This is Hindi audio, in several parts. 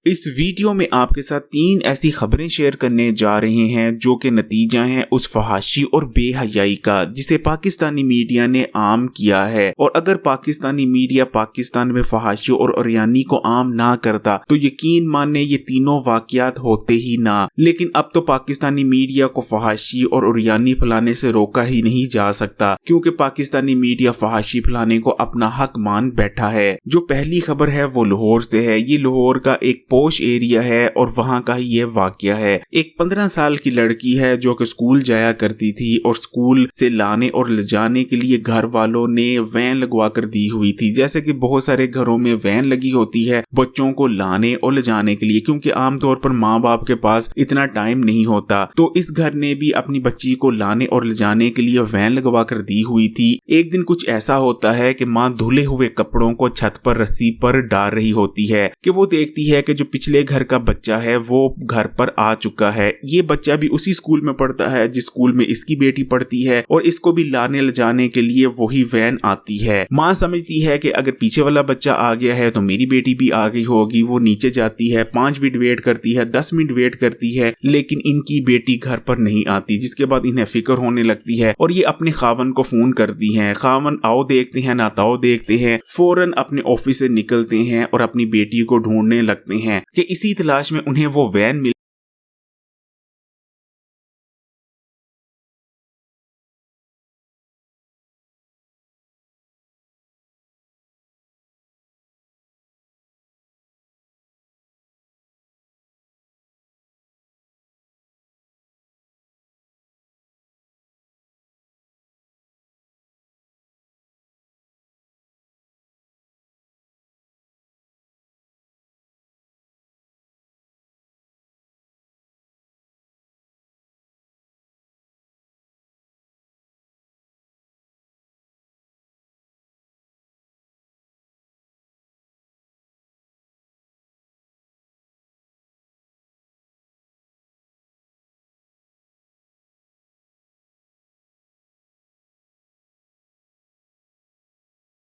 इस वीडियो में आपके साथ 3 ऐसी खबरें शेयर करने जा रहे हैं जो कि नतीजा हैं उस फहाशी और बेहयाई का जिसे पाकिस्तानी मीडिया ने आम किया है। और अगर पाकिस्तानी मीडिया पाकिस्तान में फहाशी और उरियानी को आम ना करता तो यकीन माने ये तीनों वाकयात होते ही ना। लेकिन अब तो पाकिस्तानी मीडिया को फहाशी और उरियानी फैलाने से रोका ही नहीं जा सकता, क्योंकि पाकिस्तानी मीडिया फहाशी फैलाने को अपना हक मान बैठा है। जो पहली खबर है वो लाहौर से है। ये लाहौर का एक पोश एरिया है और वहां का ही ये वाकया है। एक 15 साल की लड़की है जो कि स्कूल जाया करती थी और स्कूल से लाने और ले जाने के लिए घर वालों ने वैन लगवा कर दी हुई थी। जैसे कि बहुत सारे घरों में वैन लगी होती है बच्चों को लाने और ले जाने के लिए, क्योंकि आमतौर पर माँ बाप के पास इतना टाइम नहीं होता। तो इस घर ने भी अपनी बच्ची को लाने और ले जाने के लिए वैन लगवा कर दी हुई थी। एक दिन कुछ ऐसा होता है कि माँ धुले हुए कपड़ों को छत पर रस्सी पर डाल रही होती है कि वो देखती है कि जो पिछले घर का बच्चा है वो घर पर आ चुका है। ये बच्चा भी उसी स्कूल में पढ़ता है जिस स्कूल में इसकी बेटी पढ़ती है और इसको भी लाने ले जाने के लिए वही वैन आती है। माँ समझती है कि अगर पीछे वाला बच्चा आ गया है तो मेरी बेटी भी आ गई होगी। वो नीचे जाती है, 5 मिनट वेट करती है, 10 मिनट वेट करती है, लेकिन इनकी बेटी घर पर नहीं आती। जिसके बाद इन्हें फिक्र होने लगती है और ये अपने खावन को फोन करती हैं। खावन आओ देखते हैं ना ताओ देखते हैं, फौरन अपने ऑफिस से निकलते हैं और अपनी बेटी को ढूंढने लगते हैं कि इसी तलाश में उन्हें वो वैन मिल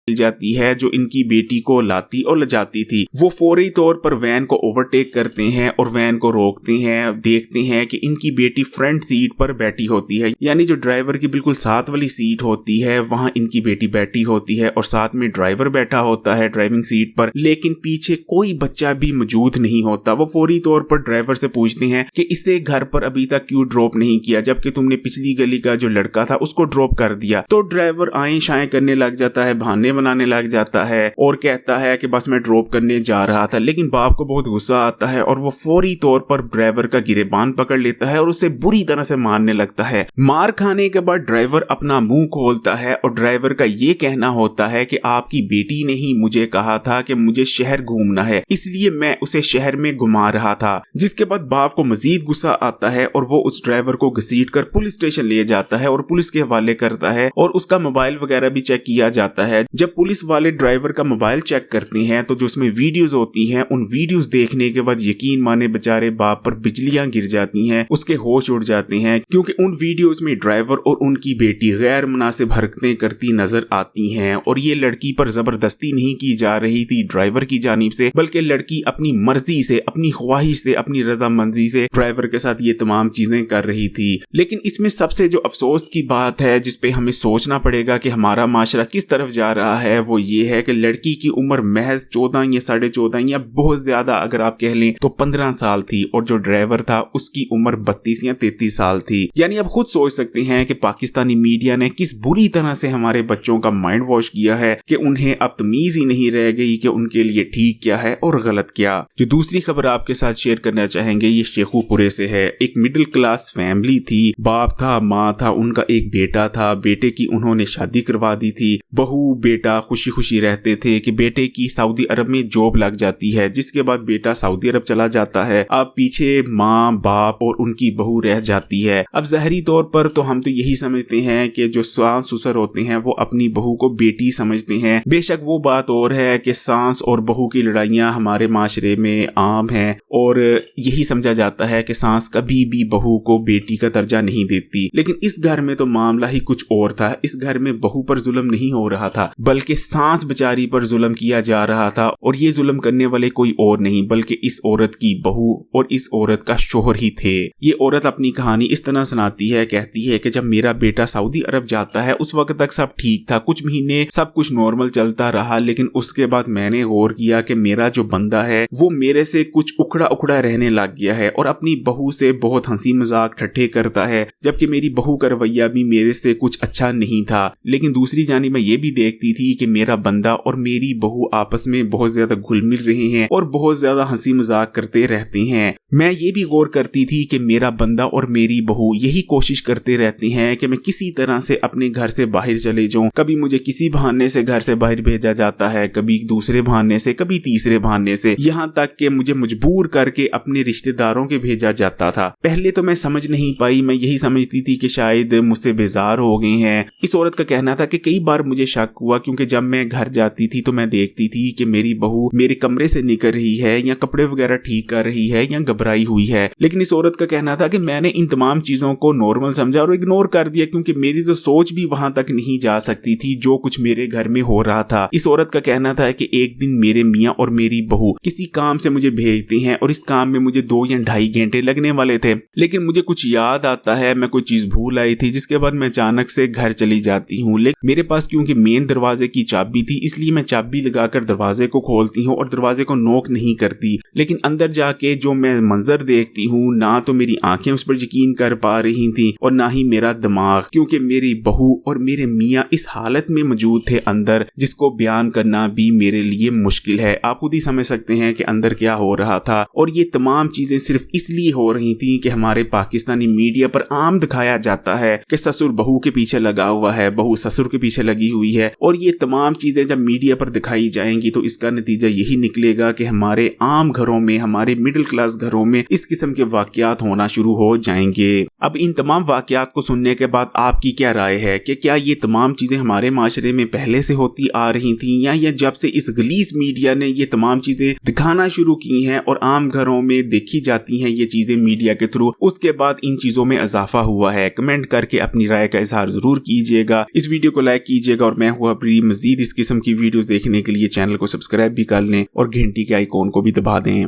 जाती है जो इनकी बेटी को लाती और ले जाती थी। वो फौरी तौर पर वैन को ओवरटेक करते हैं और वैन को रोकते हैं। देखते हैं कि इनकी बेटी फ्रंट सीट पर बैठी होती है, यानी जो ड्राइवर की बिल्कुल साथ वाली सीट होती है वहां इनकी बेटी बैठी होती है और साथ में ड्राइवर बैठा होता है ड्राइविंग सीट पर, लेकिन पीछे कोई बच्चा भी मौजूद नहीं होता। वो फौरी तौर पर ड्राइवर से पूछते हैं कि इसे घर पर अभी तक क्यों ड्रॉप नहीं किया, जबकि तुमने पिछली गली का जो लड़का था उसको ड्रॉप कर दिया। तो ड्राइवर आए शाए करने लग जाता है, बहाने बनाने लग जाता है और कहता है कि बस मैं ड्रॉप करने जा रहा था। लेकिन बाप को बहुत गुस्सा आता है और वो फौरी तौर पर ड्राइवर का गिरेबान पकड़ लेता है और उसे बुरी तरह से मारने लगता है। मार खाने के बाद ड्राइवर अपना मुंह खोलता है और ड्राइवर का ये कहना होता है कि आपकी बेटी ने ही मुझे कहा था कि मुझे शहर घूमना है, इसलिए मैं उसे शहर में घुमा रहा था। जिसके बाद बाप को मजीद गुस्सा आता है और वो उस ड्राइवर को घसीट कर पुलिस स्टेशन ले जाता है और पुलिस के हवाले करता है और उसका मोबाइल वगैरह भी चेक किया जाता है। जब पुलिस वाले ड्राइवर का मोबाइल चेक करते हैं तो जो उसमें वीडियोस होती हैं, उन वीडियोस देखने के बाद यकीन माने बेचारे बाप पर बिजलियां गिर जाती हैं, उसके होश उड़ जाते हैं, क्योंकि उन वीडियोस में ड्राइवर और उनकी बेटी गैर मुनासिब हरकतें करती नजर आती हैं। और ये लड़की पर जबरदस्ती नहीं की जा रही थी ड्राइवर की जानिब से, बल्कि लड़की अपनी मर्जी से, अपनी ख्वाहिश से, अपनी रजामंदी से ड्राइवर के साथ ये तमाम चीजें कर रही थी। लेकिन इसमें सबसे जो अफसोस की बात है जिसपे हमें सोचना पड़ेगा कि हमारा माशरा किस तरफ जा रहा है, वो ये है कि लड़की की उम्र महज 14 या 14.5 या बहुत ज्यादा अगर आप कह लें तो 15 साल थी और जो ड्राइवर था उसकी उम्र 32 या 33 साल थी। यानी आप खुद सोच सकते हैं कि पाकिस्तानी मीडिया ने किस बुरी तरह से हमारे बच्चों का माइंड वॉश किया है कि उन्हें अब तमीज ही नहीं रह गई कि उनके लिए ठीक क्या है और गलत क्या। जो दूसरी खबर आपके साथ शेयर करना चाहेंगे ये शेखुपुरे से है। एक मिडिल क्लास फैमिली थी, बाप था, माँ था, उनका एक बेटा था। बेटे की उन्होंने शादी करवा दी थी। बहू बेटा खुशी खुशी रहते थे कि बेटे की सऊदी अरब में जॉब लग जाती है। जिसके बाद बेटा सऊदी अरब चला जाता है। अब पीछे माँ बाप और उनकी बहू रह जाती है। अब ज़ाहिरी तौर पर तो हम तो यही समझते हैं कि जो सास ससुर होते हैं वो अपनी बहू को बेटी समझते हैं। बेशक वो बात और है कि सास और बहू की लड़ाइयाँ हमारे माशरे में आम हैं और यही समझा जाता है कि सास कभी भी बहू को बेटी का दर्जा नहीं देती। लेकिन इस घर में तो मामला ही कुछ और था। इस घर में बहू पर जुल्म नहीं हो रहा था, बल्कि बल्कि सांस बेचारी पर जुल्म किया जा रहा था, और ये जुल्म करने वाले कोई और नहीं बल्कि इस औरत की बहू और इस औरत का शोहर ही थे। ये औरत अपनी कहानी इस तरह सुनाती है, कहती है कि जब मेरा बेटा सऊदी अरब जाता है उस वक्त तक सब ठीक था, कुछ महीने सब कुछ नॉर्मल चलता रहा, लेकिन उसके बाद मैंने गौर किया कि मेरा जो बंदा है वो मेरे से कुछ उखड़ा उखड़ा रहने लग गया है और अपनी बहू से बहुत हंसी मजाक ठट्ठे करता है, जबकि मेरी बहू का रवैया भी मेरे से कुछ अच्छा नहीं था। लेकिन दूसरी जानिब मैं ये भी देखती थी कि मेरा बंदा और मेरी बहू आपस में बहुत ज्यादा घुल मिल रहे हैं और बहुत ज्यादा हंसी मजाक करते रहते हैं। मैं ये भी गौर करती थी कि मेरा बंदा और मेरी बहू यही कोशिश करते रहते हैं कि मैं किसी तरह से अपने घर से बाहर चले जाऊं। कभी मुझे किसी बहाने से घर से बाहर भेजा जाता है, कभी दूसरे बहाने से, कभी तीसरे बहाने से, यहाँ तक कि मुझे मजबूर करके अपने रिश्तेदारों के भेजा जाता था। पहले तो मैं समझ नहीं पाई, मैं यही समझती थी कि शायद मुझसे बेजार हो गए हैं। इस औरत का कहना था कि कई बार मुझे शक हुआ, क्योंकि जब मैं घर जाती थी तो मैं देखती थी कि मेरी बहू मेरे कमरे से निकल रही है या कपड़े वगैरह ठीक कर रही है या घबराई हुई है। लेकिन इस औरत का कहना था कि मैंने इन तमाम चीजों को नॉर्मल समझा और इग्नोर कर दिया, क्योंकि मेरी तो सोच भी वहां तक नहीं जा सकती थी जो कुछ मेरे घर में हो रहा था। इस औरत का कहना था कि एक दिन मेरे मियाँ और मेरी बहू किसी काम से मुझे भेजते हैं और इस काम में मुझे 2 या ढाई घंटे लगने वाले थे, लेकिन मुझे कुछ याद आता है, मैं कोई चीज भूल आई थी, जिसके बाद मैं अचानक से घर चली जाती हूँ। लेकिन मेरे पास क्योंकि मेन दरवाजे की चाबी थी, इसलिए मैं चाबी लगाकर दरवाजे को खोलती हूँ और दरवाजे को नॉक नहीं करती। लेकिन अंदर जाके जो मैं मंजर देखती हूँ, ना तो मेरी आंखें उस पर यकीन कर पा रही थी और ना ही मेरा दिमाग, क्योंकि मेरी बहू और मेरे मियाँ इस हालत में मौजूद थे अंदर, जिसको बयान करना भी मेरे लिए मुश्किल है। आप खुद ही समझ सकते हैं कि अंदर क्या हो रहा था। और ये तमाम चीजें सिर्फ इसलिए हो रही थी कि हमारे पाकिस्तानी मीडिया पर आम दिखाया जाता है कि ससुर बहू के पीछे लगा हुआ है, बहू ससुर के पीछे लगी हुई है, और ये तमाम चीजें जब मीडिया पर दिखाई जाएंगी तो इसका नतीजा यही निकलेगा कि हमारे आम घरों में, हमारे मिडिल क्लास घरों में इस किस्म के वाकयात होना शुरू हो जाएंगे। अब इन तमाम वाकयात को सुनने के बाद आपकी क्या राय है कि क्या ये तमाम चीजें हमारे माशरे में पहले से होती आ रही थी, या जब से इस गलीज मीडिया ने ये तमाम चीजें दिखाना शुरू की हैं और आम घरों में देखी जाती हैं ये चीजें मीडिया के थ्रू, उसके बाद इन चीजों में इजाफा हुआ है? कमेंट करके अपनी राय का इजहार जरूर कीजिएगा। इस वीडियो को लाइक कीजिएगा और मैं हुआ प्री मजीद इस किस्म की वीडियोस देखने के लिए चैनल को सब्सक्राइब भी कर लें और घंटी के आइकॉन को भी दबा दें।